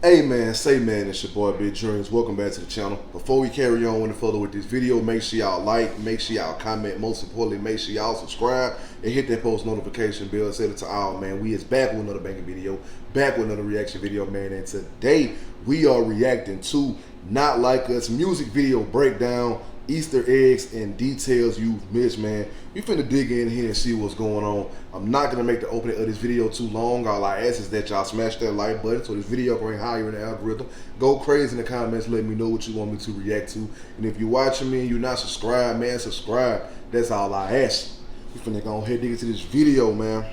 Hey man, say man, it's your boy Big Dreams. Welcome back to the channel. Before we carry on any further with this video, make sure y'all like, make sure y'all comment, most importantly, make sure y'all subscribe and hit that post notification bell. Set it to all, man. We is back with another banging video, back with another reaction video, man. And today we are reacting to Not Like Us music video breakdown, Easter eggs and details you've missed, man. We finna dig in here and see what's going on. I'm not gonna make the opening of this video too long. All I ask is that y'all smash that like button so this video can rank higher in the algorithm. Go crazy in the comments, let me know what you want me to react to. And if you're watching me and you're not subscribed, man, subscribe. That's all I ask. We finna go ahead and dig into this video, man.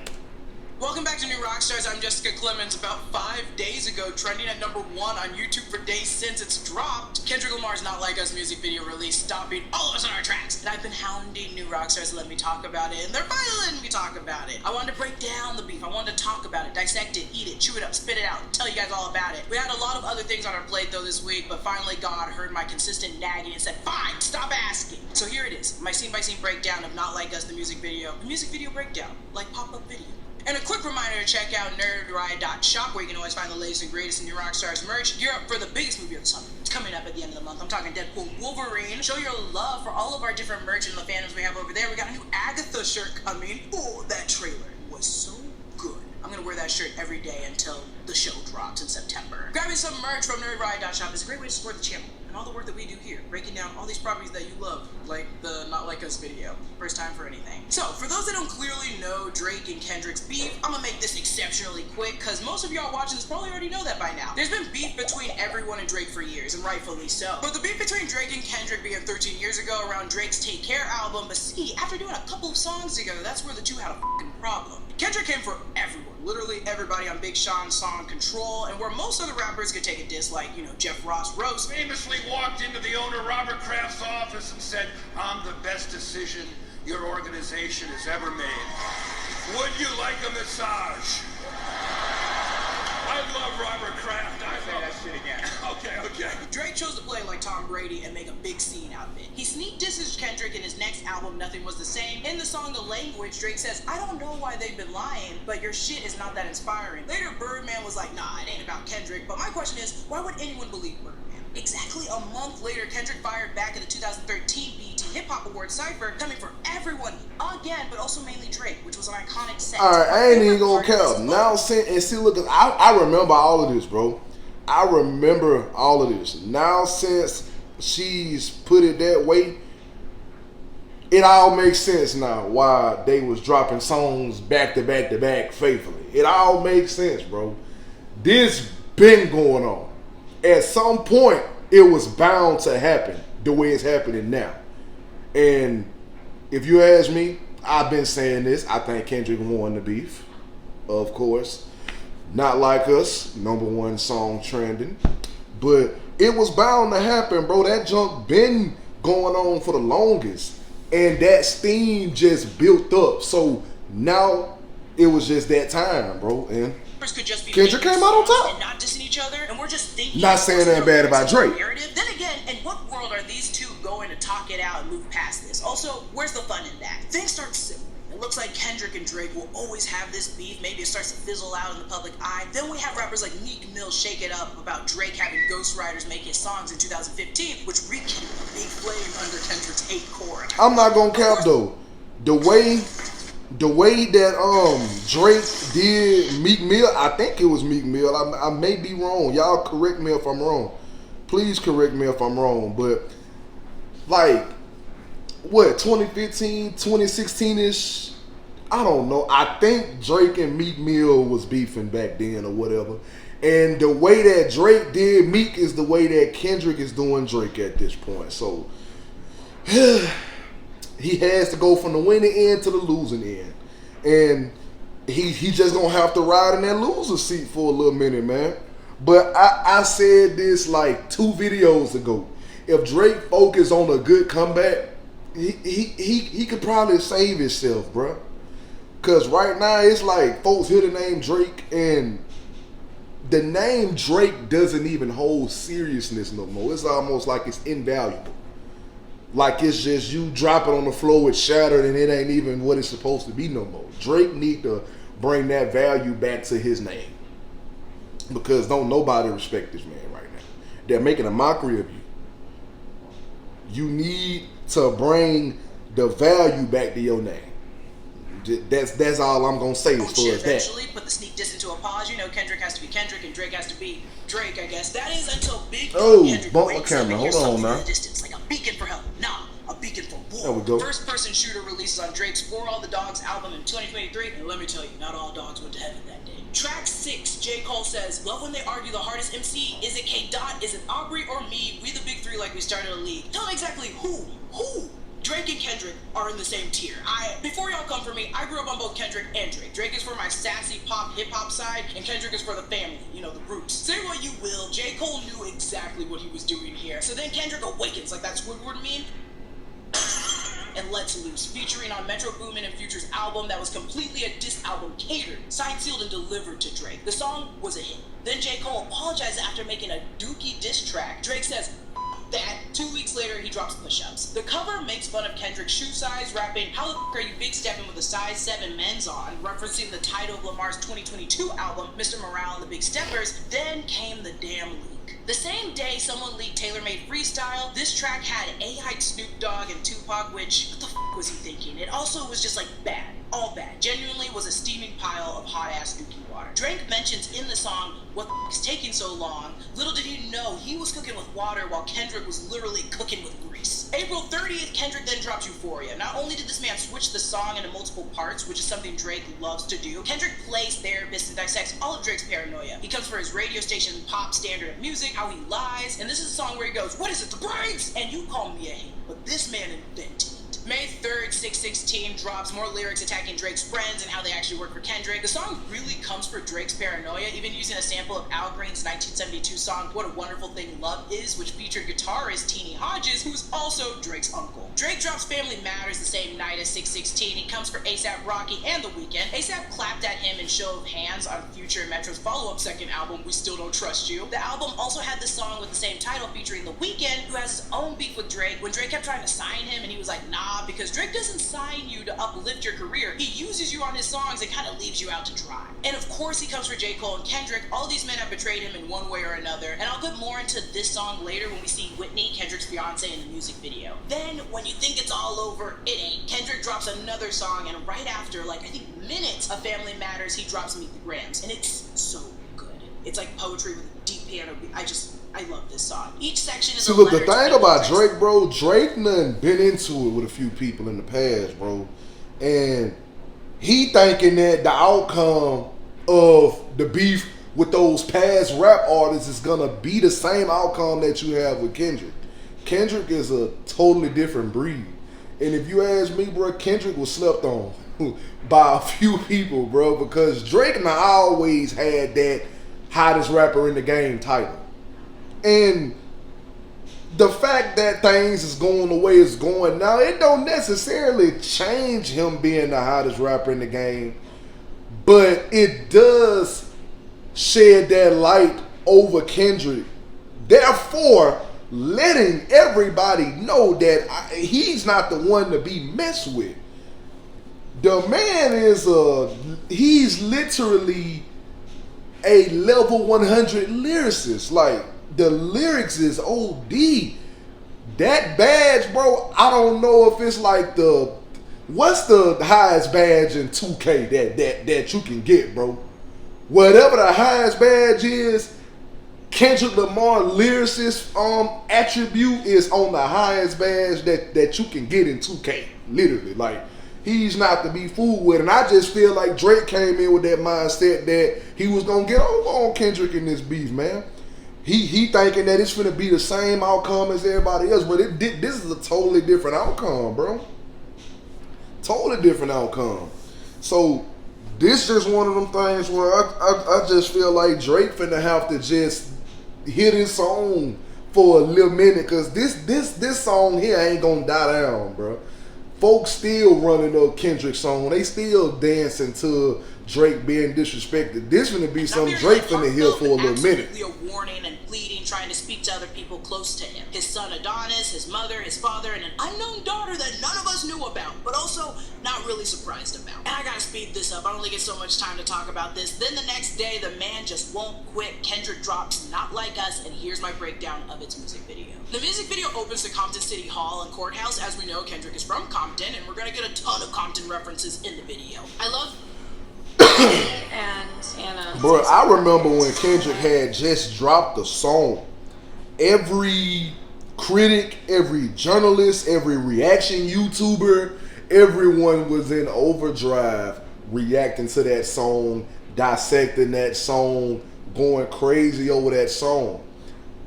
Welcome back to New Rockstars. I'm Jessica Clemens. About 5 days ago, trending at #1 on YouTube for days since it's dropped, Kendrick Lamar's Not Like Us music video release, stopping all of us on our tracks. And I've been hounding New Rockstars to let me talk about it, and they're finally letting me talk about it. I wanted to break down the beef. I wanted to talk about it, dissect it, eat it, chew it up, spit it out, and tell you guys all about it. We had a lot of other things on our plate though this week, but finally God heard my consistent nagging and said, fine, stop asking. So here it is, my scene-by-scene breakdown of Not Like Us, the music video breakdown, like pop-up video. And a quick reminder to check out nerdride.shop where you can always find the latest and greatest in New Rockstars merch. Gear up for the biggest movie of the summer. It's coming up at the end of the month. I'm talking Deadpool Wolverine. Show your love for all of our different merch and the fandoms we have over there. We got a new Agatha shirt coming. Oh, that trailer was so good. I'm gonna wear that shirt every day until the show drops in September. Grabbing some merch from nerdride.shop is a great way to support the channel and all the work that we do here, breaking down all these properties that you love, like the Not Like Us video. First time for anything. So, for those that don't clearly know Drake and Kendrick's beef, I'm gonna make this exceptionally quick, because most of y'all watching this probably already know that by now. There's been beef between everyone and Drake for years, and rightfully so. But the beef between Drake and Kendrick began 13 years ago around Drake's Take Care album, but see, after doing a couple of songs together, that's where the two had a fucking problem. Kendrick came for everyone, literally everybody on Big Sean's song Control, and where most other rappers could take a diss, like, you know, Jeff Ross Roast famously walked into the owner Robert Kraft's office and said, "I'm the best decision your organization has ever made. Would you like a massage?" I love Robert Kraft. I say that shit again. Okay. Drake chose to play like Tom Brady and make a big scene out of it. He sneak disses Kendrick in his next album, Nothing Was the Same. In the song The Language, Drake says, I don't know why they've been lying, but your shit is not that inspiring. Later, Birdman was like, nah, it ain't about Kendrick. But my question is, why would anyone believe Birdman? Exactly a month later, Kendrick fired back in the 2013 BET Hip Hop Awards cypher, coming for everyone again, but also mainly Drake, which was an iconic set. Alright, I ain't even gonna count. Now, see, look, I remember all of this, bro. I remember all of this. Now, since she's put it that way, it all makes sense now why they was dropping songs back to back to back faithfully. It all makes sense, bro. This been going on. At some point, it was bound to happen the way it's happening now. And if you ask me, I've been saying this. I think Kendrick won the beef, of course. Not Like Us, #1 song trending. But it was bound to happen, bro. That junk been going on for the longest. And that steam just built up. So now it was just that time, bro. And could just be Kendrick came out on top. And not dissing each other, and we're just thinking. Not saying that bad about Drake. Then again, in what world are these two going to talk it out and move past this? Also, where's the fun in that? Things start simple. It looks like Kendrick and Drake will always have this beef. Maybe it starts to fizzle out in the public eye. Then we have rappers like Meek Mill shake it up about Drake having ghostwriters make his songs in 2015, which rekindled a big flame under Kendrick's hate core. I'm not gonna cap though. The way that Drake did Meek Mill, I think it was Meek Mill. I may be wrong. Y'all correct me if I'm wrong. Please correct me if I'm wrong. But like, what, 2015, 2016-ish? I don't know. I think Drake and Meek Mill was beefing back then or whatever. And the way that Drake did Meek is the way that Kendrick is doing Drake at this point. So he has to go from the winning end to the losing end. And he just gonna have to ride in that loser seat for a little minute, man. But I said this like 2 videos ago. If Drake focused on a good comeback, he could probably save himself, bro. Cause right now it's like folks hear the name Drake and the name Drake doesn't even hold seriousness no more. It's almost like it's invaluable. Like it's just you drop it on the floor, it's shattered, and it ain't even what it's supposed to be no more. Drake need to bring that value back to his name. because don't nobody respect this man right now. They're making a mockery of you. You need to bring the value back to your name. That's all I'm gonna say as far as that. Eventually put the sneak diss into a pause. You know, Kendrick has to be Kendrick and Drake has to be Drake, I guess. That is until Big Kendrick bump my wakes up camera. and hears Hold on something now. in the distance, like a beacon for help. Nah, a beacon for war. There we go. First person shooter releases on Drake's For All the Dogs album in 2023, and let me tell you, not all dogs went to heaven that day. Track 6, J. Cole says, love when they argue the hardest MC. Is it K. Dot? Is it Aubrey or me? We the big three like we started a league. Tell me exactly who? Drake and Kendrick are in the same tier. Before y'all come for me, I grew up on both Kendrick and Drake. Drake is for my sassy pop hip hop side, and Kendrick is for the family, you know, the roots. Say what you will, J. Cole knew exactly what he was doing here. So then Kendrick awakens, like that's Squidward meme, and Let's Loose, featuring on Metro Boomin and Future's album that was completely a diss album catered, signed, sealed, and delivered to Drake. The song was a hit. Then J. Cole apologized after making a dookie diss track. Drake says, that 2 weeks later he drops push-ups. The cover makes fun of Kendrick's shoe size, rapping, how the f*** are you big stepping with a size 7 men's on, referencing the title of Lamar's 2022 album, Mr. Morale and the Big Steppers. Then came the damn leak. The same day someone leaked Taylor-Made Freestyle, this track had AI Snoop Dogg and Tupac, which, what the f*** was he thinking? It also was just like bad, all bad. Genuinely was a steaming pile of hot-ass dookie water. Drake mentions in the song, what the f*** is taking so long? Little did he know he was cooking with water while Kendrick was literally cooking with grease. April 30th, Kendrick then dropped Euphoria. Not only did this man switch the song into multiple parts, which is something Drake loves to do, Kendrick plays therapist and dissects all of Drake's paranoia. He comes for his radio station pop standard of music, how he lies, and this is a song where he goes, what is it, the brains? And you call me a hate, but this man invented. May 3rd, 616 drops more lyrics attacking Drake's friends and how they actually work for Kendrick. The song really comes for Drake's paranoia, even using a sample of Al Green's 1972 song, What a Wonderful Thing Love Is, which featured guitarist Teenie Hodges, who's also Drake's uncle. Drake drops Family Matters the same night as 616. He comes for A$AP Rocky and The Weeknd. A$AP clapped at him in show of hands on Future and Metro's follow-up second album, We Still Don't Trust You. The album also had the song with the same title featuring The Weeknd, who has his own beef with Drake when Drake kept trying to sign him and he was like, nah, because Drake doesn't sign you to uplift your career. He uses you on his songs and kind of leaves you out to dry. And of course he comes for J. Cole and Kendrick. All these men have betrayed him in one way or another, and I'll get more into this song later when we see Whitney, Kendrick's fiance, in the music video. Then, when you think it's all over, it ain't. Kendrick drops another song, and right after, like, I think minutes of Family Matters, he drops Meet the Grams, and it's so good. It's like poetry with a deep piano beat. I love this song. Each section is See, a look, the letter to thing people about Drake's- Drake, bro, Drake done been into it with a few people in the past, bro. And he thinking that the outcome of the beef with those past rap artists is gonna be the same outcome that you have with Kendrick. Kendrick is a totally different breed. And if you ask me, bro, Kendrick was slept on by a few people, bro, because Drake and I always had that hottest rapper in the game title. And the fact that things is going the way it's going now, it don't necessarily change him being the hottest rapper in the game, but it does shed that light over Kendrick. Therefore, letting everybody know that he's not the one to be messed with. The man is he's literally a level 100 lyricist. Like, the lyrics is OD. That badge, bro, I don't know if it's like what's the highest badge in 2K that you can get, bro? Whatever the highest badge is, Kendrick Lamar lyricist attribute is on the highest badge that you can get in 2K. Literally, like, he's not to be fooled with. And I just feel like Drake came in with that mindset that he was gonna get over on Kendrick in this beef, man. He thinking that it's gonna be the same outcome as everybody else, but this is a totally different outcome, bro. Totally different outcome. So this just one of them things where I just feel like Drake finna have to just hit his song for a little minute, cause this song here ain't gonna die down, bro. Folks still running up Kendrick's song. They still dancing to Drake being disrespected. This finna be some Drake finna hear for a little minute. A warning and pleading, trying to speak to other people close to him. His son Adonis, his mother, his father, and an unknown daughter that none of us knew about, but also not really surprised about. And I gotta speed this up, I only get so much time to talk about this. Then the next day, the man just won't quit. Kendrick drops Not Like Us, and here's my breakdown of its music video. The music video opens to Compton City Hall and Courthouse. As we know, Kendrick is from Compton, and we're gonna get a ton of Compton references in the video. I love and Anna. Bro, I remember when Kendrick had just dropped the song. Every critic, every journalist, every reaction YouTuber, everyone was in overdrive reacting to that song, dissecting that song, going crazy over that song.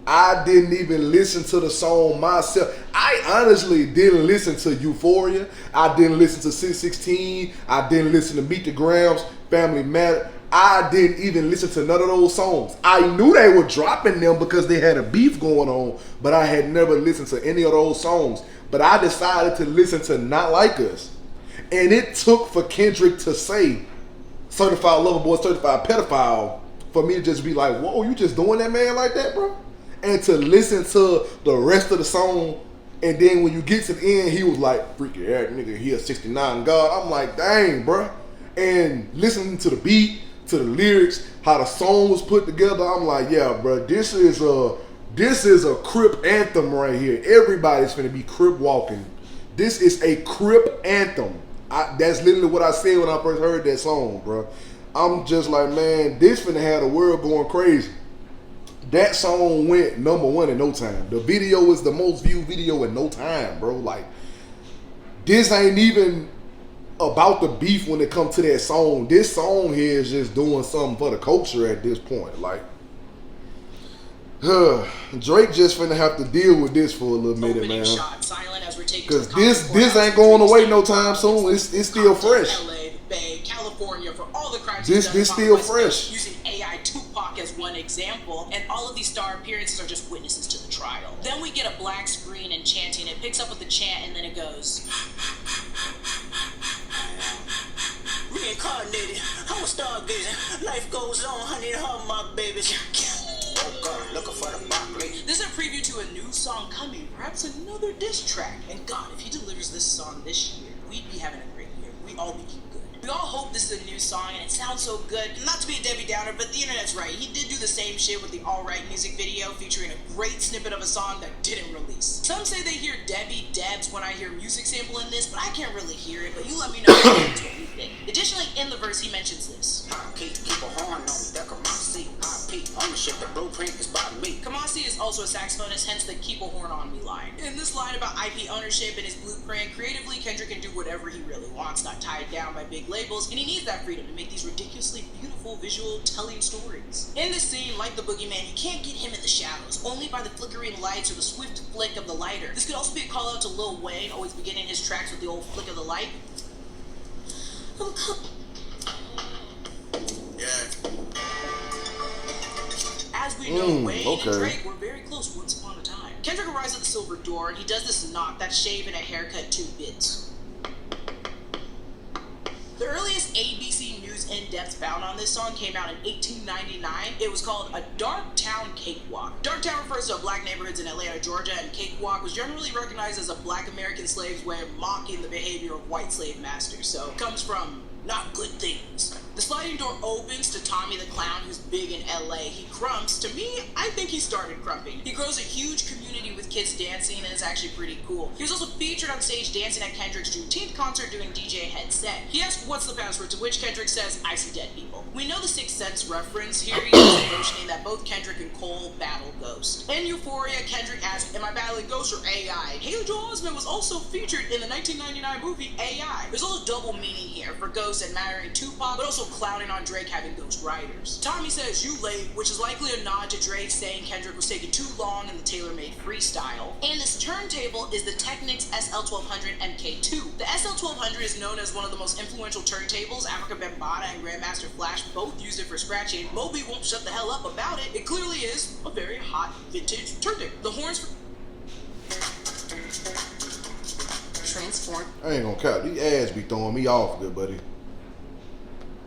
I didn't even listen to the song myself. I honestly didn't listen to Euphoria. I didn't listen to 616. I didn't listen to Meet the Grams, Family Matter. I didn't even listen to none of those songs. I knew they were dropping them because they had a beef going on, but I had never listened to any of those songs. But I decided to listen to Not Like Us. And it took for Kendrick to say certified lover boy, certified pedophile for me to just be like, whoa, you just doing that man like that, bro? And to listen to the rest of the song, and then when you get to the end, he was like, freaking ass nigga, he a 69 God. I'm like, dang, bro. And listening to the beat, to the lyrics, how the song was put together, I'm like, yeah, bro, this is a Crip anthem right here. Everybody's finna be Crip walking. This is a Crip anthem. That's literally what I said when I first heard that song, bro. I'm just like, man, this finna have the world going crazy. That song went #1 in no time. The video was the most viewed video in no time, bro. Like, this ain't even about the beef when it comes to that song. This song here is just doing something for the culture at this point. Like, Drake just finna have to deal with this for a little minute, man. Because this ain't going away no time soon. It's still fresh. California, for all the crimes this still fresh. Using AI Tupac as one example, and all of these star appearances are just witnesses to the trial. Then we get a black screen and chanting. It picks up with the chant, and then it goes. Reincarnated, I'm a stargazing. Life goes on, honey, hug my babies. Looking for the this is a preview to a new song coming, perhaps another diss track. And God, if he delivers this song this year, we'd be having a great year. We'd all be good. We all hope this is a new song, and it sounds so good. Not to be a Debbie Downer, but the internet's right. He did do the same shit with the Alright music video, featuring a great snippet of a song that didn't release. Some say they hear Debbie Debs when I hear music sample in this, but I can't really hear it, but you let me know what you think. Additionally, in the verse, he mentions this. Ownership, the blueprint is by me. Kamasi is also a saxophonist, hence the keep a horn on me line. In this line about IP ownership and his blueprint, creatively, Kendrick can do whatever he really wants, not tied down by big labels, and he needs that freedom to make these ridiculously beautiful visual telling stories. In this scene, like the boogeyman, you can't get him in the shadows, only by the flickering lights or the swift flick of the lighter. This could also be a call out to Lil Wayne, always beginning his tracks with the old flick of the light. As we know, Wayne and Drake were very close once upon a time. Kendrick arrives at the Silver Door, and he does this knock, that shave and a haircut 2 bits. The earliest ABC News in-depth found on this song came out in 1899. It was called A Dark Town Cakewalk. Dark Town refers to black neighborhoods in Atlanta, Georgia, and cakewalk was generally recognized as a black American slave's way of mocking the behavior of white slave masters. So it comes from not good things. The sliding door opens to Tommy the Clown, who's big in LA. He crumps. To me, I think he started crumping. He grows a huge community with kids dancing, and it's actually pretty cool. He was also featured on stage dancing at Kendrick's Juneteenth concert doing DJ headset. He asks what's the password, to which Kendrick says, I see dead people. We know the Sixth Sense reference here. He is mentioning that both Kendrick and Cole battle ghosts. In Euphoria, Kendrick asks, am I battling ghosts or AI? Haley Joel Osment was also featured in the 1999 movie AI. There's also double meaning here for ghosts admiring Tupac, but also clowning on Drake having ghost riders. Tommy says, you late, which is likely a nod to Drake saying Kendrick was taking too long in the tailor-made freestyle. And this turntable is the Technics SL1200 MK2. The SL1200 is known as one of the most influential turntables. Africa Bambaataa and Grandmaster Flash both use it for scratching. Moby won't shut the hell up about it. It clearly is a very hot vintage turntable. The horns transform. I ain't gonna count. These ads be throwing me off, good buddy.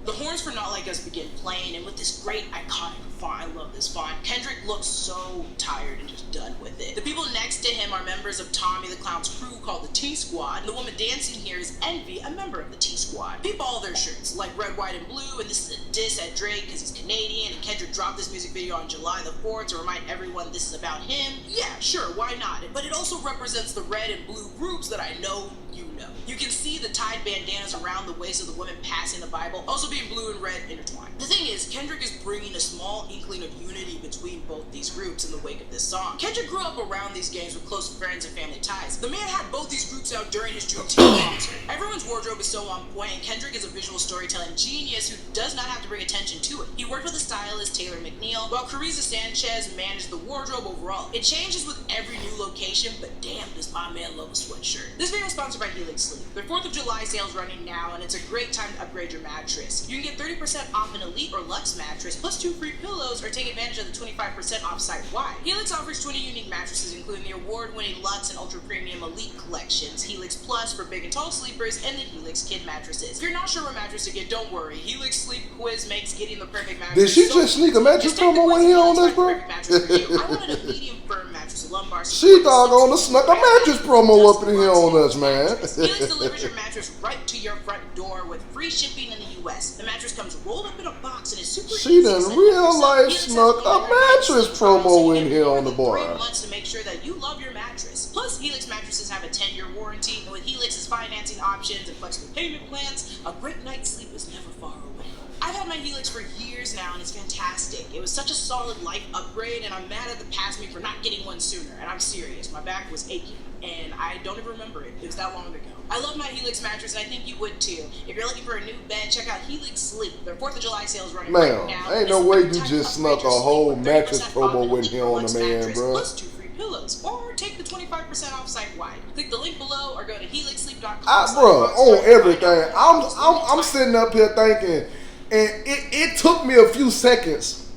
The horns credits for Not Like Us begin playing, and with this great iconic font, I love this font, Kendrick looks so tired and just done with it. The people next to him are members of Tommy the Clown's crew called the T-Squad, and the woman dancing here is Envy, a member of the T-Squad. Peep all their shirts, like red, white, and blue, and this is a diss at Drake because he's Canadian, and Kendrick dropped this music video on July the 4th to remind everyone this is about him. Yeah, sure, why not? But it also represents the red and blue groups that I know you know. You can see the tied bandanas around the waist of the women passing the Bible, also being blue and red intertwined. The thing is, Kendrick is bringing a small inkling of unity between both these groups in the wake of this song. Kendrick grew up around these gangs with close friends and family ties. The man had both these groups out during his Juneteenth concert. Everyone's wardrobe is so on point, and Kendrick is a visual storytelling genius who does not have to bring attention to it. He worked with the stylist Taylor McNeil, while Carissa Sanchez managed the wardrobe overall. It changes with every new location, but damn, does my man love a sweatshirt. This video is sponsored by Helix Sleep. Their 4th of July sale's running now, and it's a great time to upgrade your mattress. You can get 30% off an Elite or Luxe mattress, plus 2 free pillows, or take advantage of the 25% off site-wide. Helix offers 20 unique mattresses, including the award-winning Luxe and Ultra Premium Elite collections, Helix Plus for big and tall sleepers, and the Helix Kid mattresses. If you're not sure what mattress to get, don't worry. Helix Sleep Quiz makes getting the perfect mattress. Did she just sneak a mattress promo in here on this, bro? I wanted a medium firm mattress, lumbar. She doggone snuck a mattress promo up in here on us, man. Helix delivers your mattress right to your front door with free shipping in the U.S. The mattress comes rolled up in a box and is super easy. She done real life snuck a mattress promo in here on the bar. 3 months to make sure that you love your mattress. Plus, Helix mattresses have a 10-year warranty, and with Helix's financing options and flexible payment plans, a great night's sleep is never far away. I've had my Helix for years now, and it's fantastic. It was such a solid life upgrade, and I'm mad at the past me for not getting one sooner. And I'm serious, my back was aching, and I don't even remember it. It was that long ago. I love my Helix mattress, and I think you would too. If you're looking for a new bed, check out Helix Sleep. Their 4th of July sale is running right now. Ain't no way you just snuck a whole mattress promo in here on the man, bro. Plus 2 free pillows, or take the 25% off site-wide. Click the link below, or go to helixsleep.com. Bro, on everything. I'm sitting up here thinking, and it took me a few seconds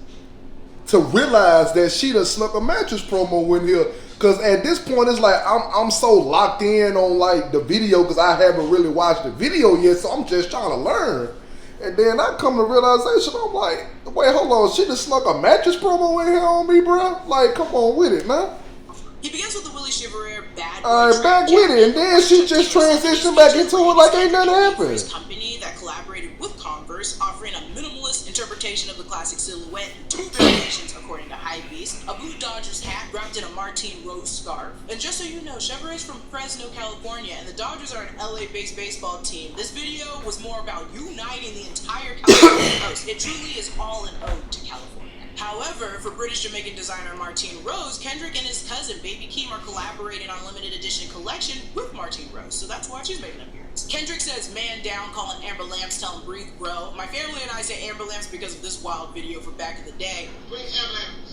to realize that she done snuck a mattress promo in here. Cause at this point it's like I'm so locked in on like the video because I haven't really watched the video yet, so I'm just trying to learn. And then I come to realization, I'm like, wait, hold on, she just snuck a mattress promo in here on me, bro? Like, come on with it, man. He begins with the Willie Chevalier bad. Alright, back with it, and then she just transitioned back into it like ain't nothing happened. His company that collaborated with Converse, offering a minimalist interpretation of the classic silhouette, 2 variations according to Hypebeast, a blue Dodgers hat wrapped in a Martine Rose scarf. And just so you know, Chevrolet is from Fresno, California, and the Dodgers are an LA-based baseball team. This video was more about uniting the entire California coast. It truly is all an ode to California. However, for British Jamaican designer Martine Rose, Kendrick and his cousin Baby Keem are collaborating on limited edition collection with Martine Rose, so that's why she's making an appearance. Kendrick says man down, calling Amber Lamps, tell him breathe bro. My family and I say Amber Lamps because of this wild video from back in the day.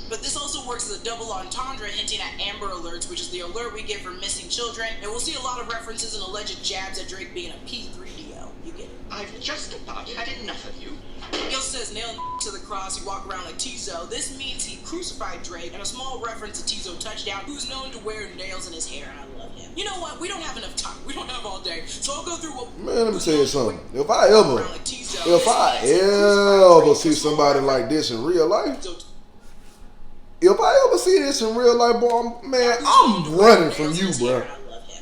But this also works as a double entendre, hinting at Amber Alerts, which is the alert we get for missing children, and we'll see a lot of references and alleged jabs at Drake being a P3DO. You get it. I've just about had enough of you. Gil says nail to the cross, you walk around like Tizo. This means he crucified Drake, and a small reference to Tizo Touchdown, who's known to wear nails in his hair, and I love him. You know what? We don't have enough time. We don't have all day. So I'll go through what... Man, let me tell you something. If I ever see somebody like this in real life, if I ever see this in real life, boy, man, I'm running from you, bro.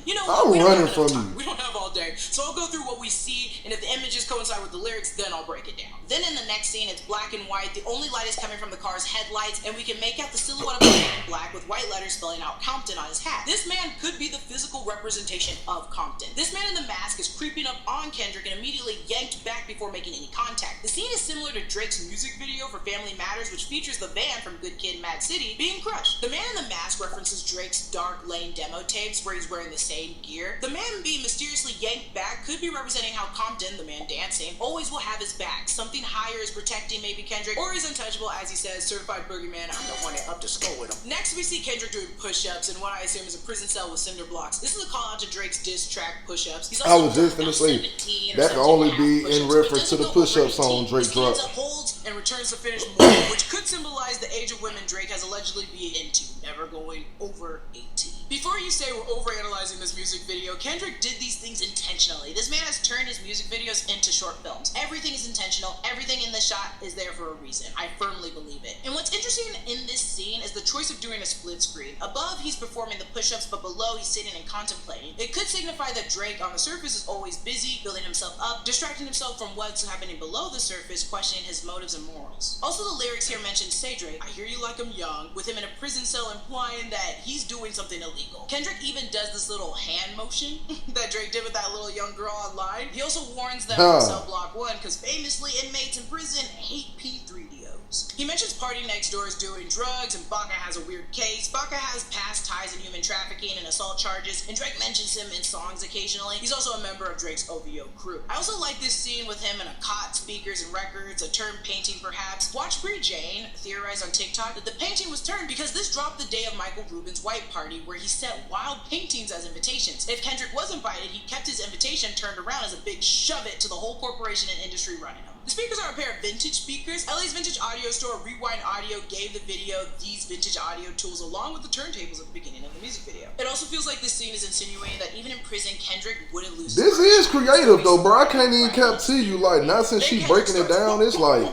You know what? I'm running from you. We don't have all day, so I'll go through what we see, and if the images coincide with the lyrics, then I'll break it down. Then in the next scene, it's black and white. The only light is coming from the car's headlights, and we can make out the silhouette of a man in black with white letters spelling out Compton on his hat. This man could be the physical representation of Compton. This man in the mask is creeping up on Kendrick and immediately yanked back before making any contact. The scene is similar to Drake's music video for Family Matters, which features the van from Good Kid, Mad City being crushed. The man in the mask references Drake's Dark Lane demo tapes, where he's wearing the same gear. The man being mysteriously yanked back could be representing how Compton, the man dancing, always will have his back. Something higher is protecting maybe Kendrick, or he's untouchable, as he says, certified boogeyman, I'm the one up to score with him. Next, we see Kendrick doing push-ups in what I assume is a prison cell with cinder blocks. This is a call out to Drake's diss track, push-ups. I was just gonna say, that can only be in reference to the push-up song Drake dropped. Holds and returns to finish more, which could symbolize the age of women Drake has allegedly been into, never going over 18. Before you say we're overanalyzing this music video, Kendrick did these things intentionally. This man has turned his music videos into short films. Everything is intentional, everything in this shot is there for a reason. I firmly believe it. And what's interesting in this scene is the choice of doing a split screen. Above, he's performing the push-ups, but below, he's sitting and contemplating. It could signify that Drake on the surface is always busy, building himself up, distracting himself from what's happening below the surface, questioning his motives and morals. Also, the lyrics here mention, "Say Drake, I hear you like I'm young," with him in a prison cell implying that he's doing something illegal. Kendrick even does this little hand motion that Drake did with that little young girl online. He also warns them from cell block 1 because famously inmates in prison hate P3DOs. He mentions Party Next Door is doing drugs and Baca has a weird case. Baca has past ties in human trafficking and assault charges, and Drake mentions him in songs occasionally. He's also a member of Drake's OVO crew. I also like this scene with him in a cot, speakers and records, a turned painting perhaps. Watch Bree Jane theorize on TikTok that the painting was turned because this dropped the day of Michael Rubin's white party where he set wild paintings as invitations. If Kendrick was invited, he kept his invitation turned around as a big shove it to the whole corporation and industry running them. The speakers are a pair of vintage speakers. LA's vintage audio store, Rewind Audio, gave the video these vintage audio tools along with the turntables at the beginning of the music video. It also feels like this scene is insinuating that even in prison, Kendrick wouldn't lose. This is creative though, bro. I can't even cap to you. Like, not since she breaking it down, it's like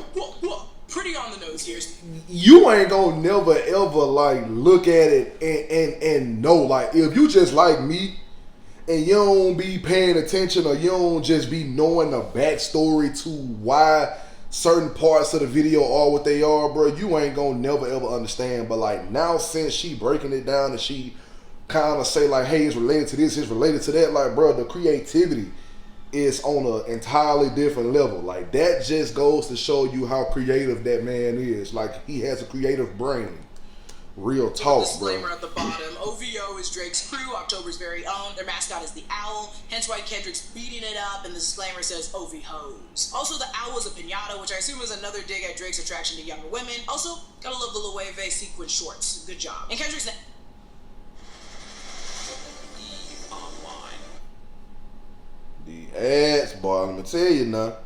pretty on the nose here. You ain't gonna never ever like look at it and know. Like, if you just like me and you don't be paying attention or you don't just be knowing the backstory to why certain parts of the video are what they are, bro, you ain't gonna never ever understand. But like, now since she breaking it down and she kind of say like, hey, it's related to this, it's related to that, like, bro, the creativity is on an entirely different level. Like, that just goes to show you how creative that man is. Like, he has a creative brain. Real talk, disclaimer bro. at the bottom. OVO is Drake's crew, October's very own. Their mascot is the owl, hence why Kendrick's beating it up, and the disclaimer says OVHOs. Also, the owl is a piñata, which I assume is another dig at Drake's attraction to younger women. Also, gotta love the Loewe sequin shorts. Good job. And Kendrick's The ads, boy, let me tell you now.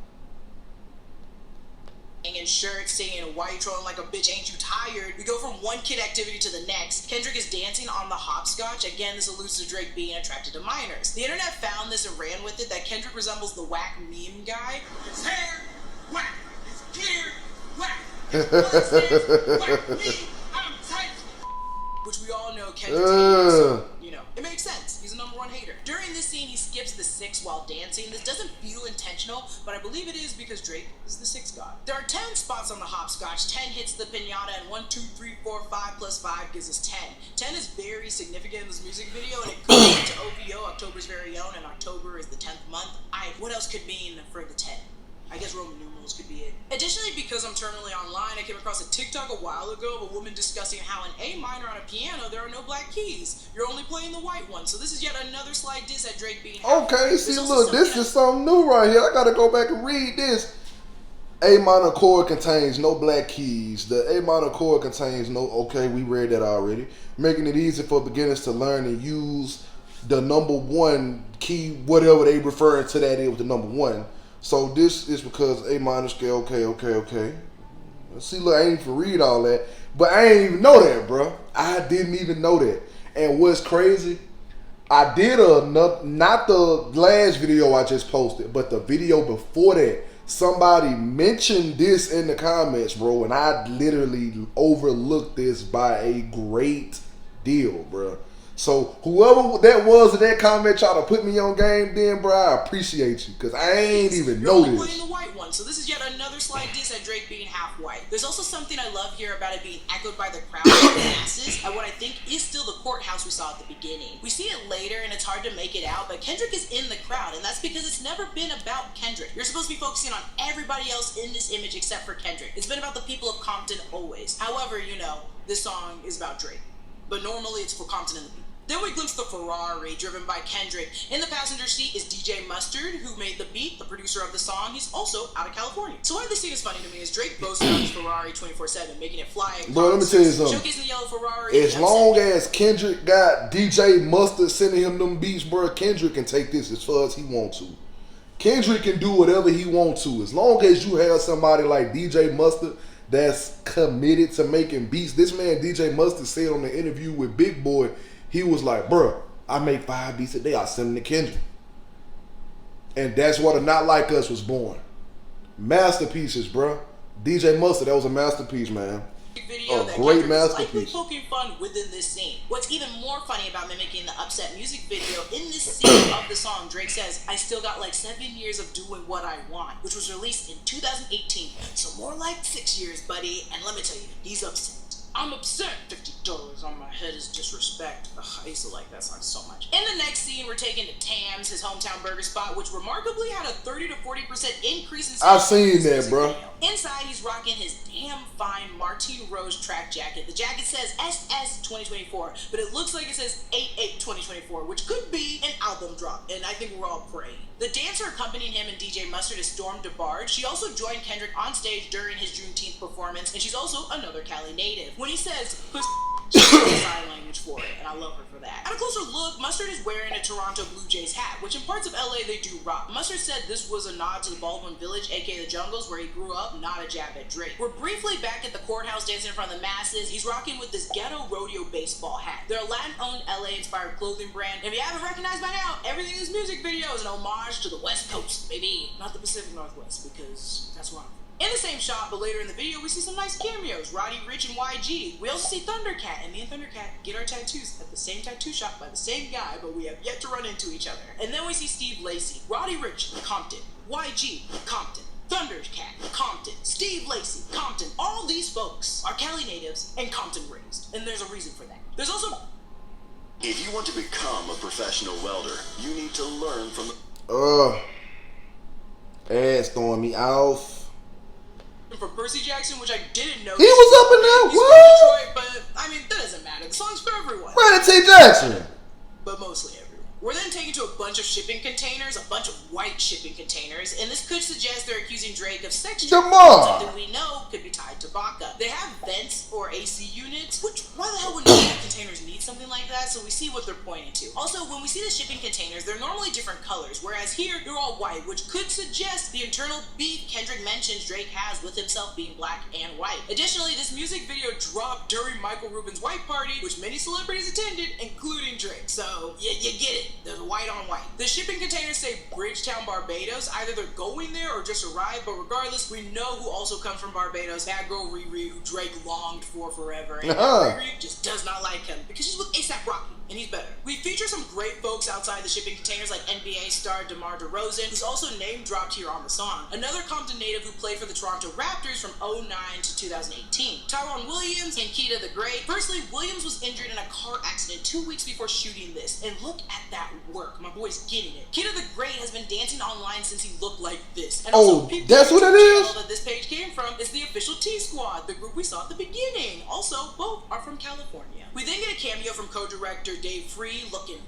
in shirts singing, "Why you trolling like a bitch, ain't you tired?" We go from one kid activity to the next. Kendrick is dancing on the hopscotch. Again, this alludes to Drake being attracted to minors. The internet found this and ran with it, that Kendrick resembles the whack meme guy. His hair, whack. His gear, whack. His voice, whack. Me, I'm tight. Which we all know Kendrick's hater, so, you know, it makes sense. He's a #1 hater. During this scene, he skips the 6 while dancing. This doesn't feel intentional, but I believe it is because Drake is the 6 god. There are 10 spots on the hopscotch. 10 hits the piñata, and 1, 2, 3, 4, 5 plus 5 gives us 10. 10 is very significant in this music video, and it goes into OVO, October's very own, and October is the 10th month. What else could mean for the 10? I guess Roman numerals could be it. Additionally, because I'm terminally online, I came across a TikTok a while ago of a woman discussing how in A minor on a piano, there are no black keys. You're only playing the white one. So this is yet another slight diss at Drake being happy. Okay, see, look, this is something new right here. I gotta go back and read this. A minor chord contains no black keys. The A minor chord contains no, okay, we read that already. Making it easy for beginners to learn and use the #1 key, whatever they referring to that is with the #1. So this is because A minor scale, okay. See, look, I ain't even read all that. But I ain't even know that, bro. I didn't even know that. And what's crazy, I did not the last video I just posted, but the video before that, somebody mentioned this in the comments, bro, and I literally overlooked this by a great deal, bro. So whoever that was in that comment trying to put me on game, then, bro, I appreciate you, because I ain't even know this. Playing the white one, so this is yet another slight diss at Drake being half white. There's also something I love here about it being echoed by the crowd and the masses at what I think is still the courthouse we saw at the beginning. We see it later, and it's hard to make it out, but Kendrick is in the crowd, and that's because it's never been about Kendrick. You're supposed to be focusing on everybody else in this image except for Kendrick. It's been about the people of Compton always. However, you know, this song is about Drake, but normally it's for Compton and the people. Then we glimpse the Ferrari driven by Kendrick. In the passenger seat is DJ Mustard, who made the beat, the producer of the song. He's also out of California. So why this scene is funny to me is Drake boasts about his Ferrari 24/7, making it fly. Bro, let me tell you something. Showcasing the yellow Ferrari. As long as Kendrick got DJ Mustard sending him them beats, bro, Kendrick can take this as far as he wants to. Kendrick can do whatever he wants to. As long as you have somebody like DJ Mustard that's committed to making beats. This man, DJ Mustard, said on the interview with Big Boy, he was like, bro, I make 5 beats a day. I send them to Kendrick. And that's why the Not Like Us was born. Masterpieces, bro. DJ Mustard, that was a masterpiece, man. Video that great Kendrick is likely masterpiece. poking fun within this scene. What's even more funny about mimicking the upset music video, in this scene of the song, Drake says, "I still got like 7 years of doing what I want," which was released in 2018. So more like 6 years, buddy. And let me tell you, he's upset. I'm upset. $50 on my head is disrespect. Ugh, I used to like that song so much. In the next scene, we're taken to Tam's, his hometown burger spot, which remarkably had a 30 to 40% increase in sales. I've seen that, bro. Inside, he's rocking his damn fine Martine Rose track jacket. The jacket says SS 2024, but it looks like it says 8/8 2024, which could be an album drop, and I think we're all praying. The dancer accompanying him and DJ Mustard is Storm DeBarge. She also joined Kendrick on stage during his Juneteenth performance, and she's also another Cali native. When he says pussy, she uses sign language for it, and I love her for that. At a closer look, Mustard is wearing a Toronto Blue Jays hat, which in parts of LA they do rock. Mustard said this was a nod to the Baldwin Village, aka the Jungles, where he grew up, not a jab at Drake. We're briefly back at the courthouse dancing in front of the masses. He's rocking with this ghetto rodeo baseball hat. They're a Latin-owned LA-inspired clothing brand, and if you haven't recognized by now, everything in this music video is an homage to the West Coast, baby. Not the Pacific Northwest, because that's where I'm from. In the same shot, but later in the video, we see some nice cameos. Roddy Ricch and YG. We also see Thundercat, and me and Thundercat get our tattoos at the same tattoo shop by the same guy, but we have yet to run into each other. And then we see Steve Lacy. Roddy Ricch, Compton. YG, Compton. Thundercat, Compton. Steve Lacy, Compton. All these folks are Cali natives and Compton raised. And there's a reason for that. There's also... If you want to become a professional welder, you need to learn from ads throwing me off. For Percy Jackson, which I didn't know. He was up in there. He's What? from Detroit, but I mean, that doesn't matter. The song's for everyone. Brandon T. Jackson. But mostly everyone. We're then taken to a bunch of shipping containers, a bunch of white shipping containers, and this could suggest they're accusing Drake of sex trafficking, something we know could be tied to Baca. They have vents or AC units, which why the hell would shipping containers need something like that? So we see what they're pointing to. Also, when we see the shipping containers, they're normally different colors, whereas here they're all white, which could suggest the internal beef Kendrick mentions Drake has with himself being black and white. Additionally, this music video dropped during Michael Rubin's white party, which many celebrities attended, including Drake. So you get it. There's white on white. The shipping containers say Bridgetown, Barbados. Either they're going there or just arrived, but regardless, we know who also comes from Barbados. Bad girl Riri, who Drake longed for forever. And Riri just does not like him because she's with A$AP Rocky, and he's better. We feature some great folks outside the shipping containers like NBA star DeMar DeRozan, who's also name dropped here on the song. Another Compton native who played for the Toronto Raptors from 2009 to 2018. Tyrone Williams and Keita the Great. Firstly, Williams was injured in a car accident 2 weeks before shooting this, and look at that work. My boy's getting it. Keita the Great has been dancing online since he looked like this. And also, that's what it is? that this page came from is the official T Squad, the group we saw at the beginning. Also, both are from California. We then get a cameo from co-director Dave Free looking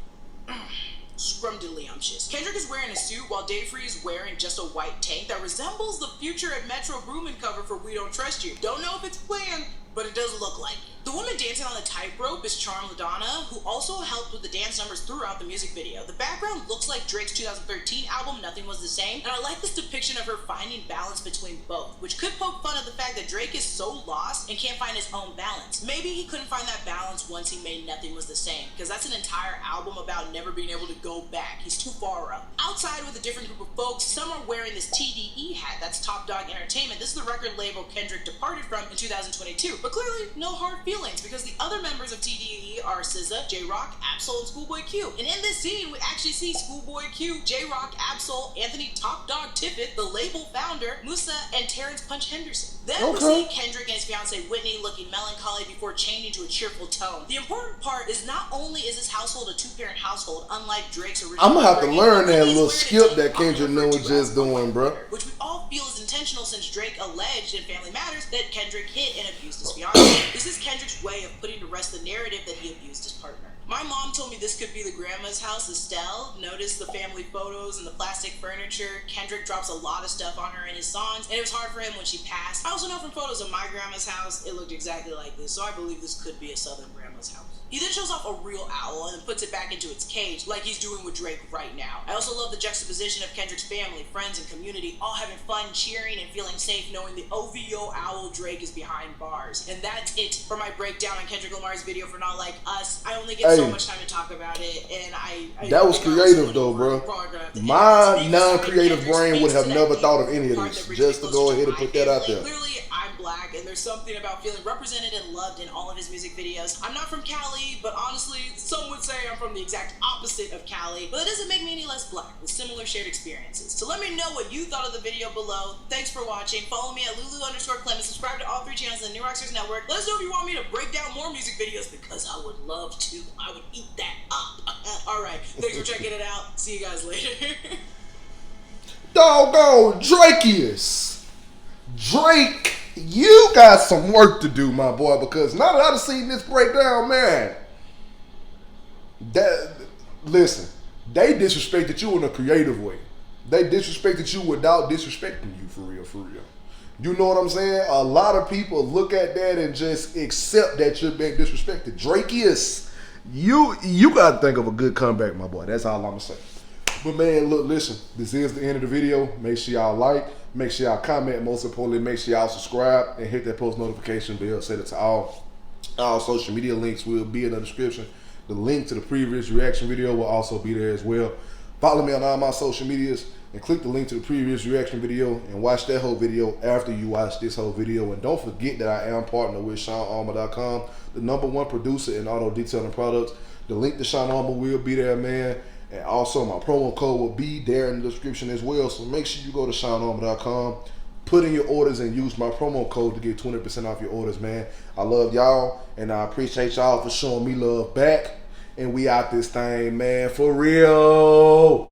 scrumdiddlyumptious. Kendrick is wearing a suit while Dave Free is wearing just a white tank that resembles the Future at Metro Boomin cover for We Don't Trust You. Don't know if it's planned, but it does look like it. The woman dancing on the tightrope is Charm LaDonna, who also helped with the dance numbers throughout the music video. The background looks like Drake's 2013 album, Nothing Was the Same, and I like this depiction of her finding balance between both, which could poke fun at the fact that Drake is so lost and can't find his own balance. Maybe he couldn't find that balance once he made Nothing Was the Same, because that's an entire album about never being able to go back. He's too far up. Outside with a different group of folks, some are wearing this TDE hat, that's Top Dog Entertainment. This is the record label Kendrick departed from in 2022, but clearly no hard feelings, because the other members of TDE are SZA, J-Rock, Absol, and Schoolboy Q. And in this scene, we actually see Schoolboy Q, J-Rock, Absol, Anthony Top Dog Tippett, the label founder, Musa, and Terrence Punch Henderson. Then we see Kendrick and his fiancee Whitney looking melancholy before changing to a cheerful tone. The important part is not only is this household a two-parent household, unlike Drake's original. I'm gonna have to learn that little skip that Kendrick was just doing, bro. Which we all feel is intentional since Drake alleged in Family Matters that Kendrick hit and abused his fiancée. This is Kendrick's way of putting to rest the narrative that he abused his partner. My mom told me this could be the grandma's house, Estelle. Notice the family photos and the plastic furniture. Kendrick drops a lot of stuff on her in his songs, and it was hard for him when she passed. I also know from photos of my grandma's house, it looked exactly like this, so I believe this could be a Southern grandma's house. He then shows off a real owl and then puts it back into its cage, like he's doing with Drake right now. I also love the juxtaposition of Kendrick's family, friends, and community all having fun, cheering, and feeling safe knowing the OVO owl Drake is behind bars. And that's it for my breakdown on Kendrick Lamar's video for Not Like Us. I only get so Hey. much time to talk about it, and I That was think creative I though, bro. probably gonna have to My end this. non-creative Kendrick brain would speaks have to never that thought of deep any of part this. that brings Just me to closer go ahead and my put that out family. there. Clearly, I'm black, and there's something about feeling represented and loved in all of his music videos. I'm not from Cali, but honestly, some would say I'm from the exact opposite of Cali. But that doesn't make me any less black, with similar shared experiences. So let me know what you thought of the video below. Thanks for watching. Follow me at Lulu_Clemens. Subscribe to all 3 channels in the New Rockstars Network. Let us know if you want me to break down more music videos, because I would love to. I would eat that up. Alright, thanks for checking it out. See you guys later. Doggone Drakeus. Drake, you got some work to do, my boy, because now that I've seen this breakdown, man, listen, they disrespected you in a creative way. They disrespected you without disrespecting you, for real, for real. You know what I'm saying? A lot of people look at that and just accept that you're being disrespected. Drakeus, you gotta think of a good comeback, my boy. That's all I'm gonna say. But man, look, listen, this is the end of the video. Make sure y'all like, make sure y'all comment, most importantly, make sure y'all subscribe and hit that post notification bell. Set it to all. All social media links will be in the description. The link to the previous reaction video will also be there as well. Follow me on all my social medias and click the link to the previous reaction video and watch that whole video after you watch this whole video. And don't forget that I am partnered with SeanArmour.com, the #1 producer in auto detailing products. The link to Sean Armour will be there, man. And also my promo code will be there in the description as well. So make sure you go to SeanArmour.com, put in your orders and use my promo code to get 20% off your orders, man. I love y'all and I appreciate y'all for showing me love back. And we out this thing, man, for real.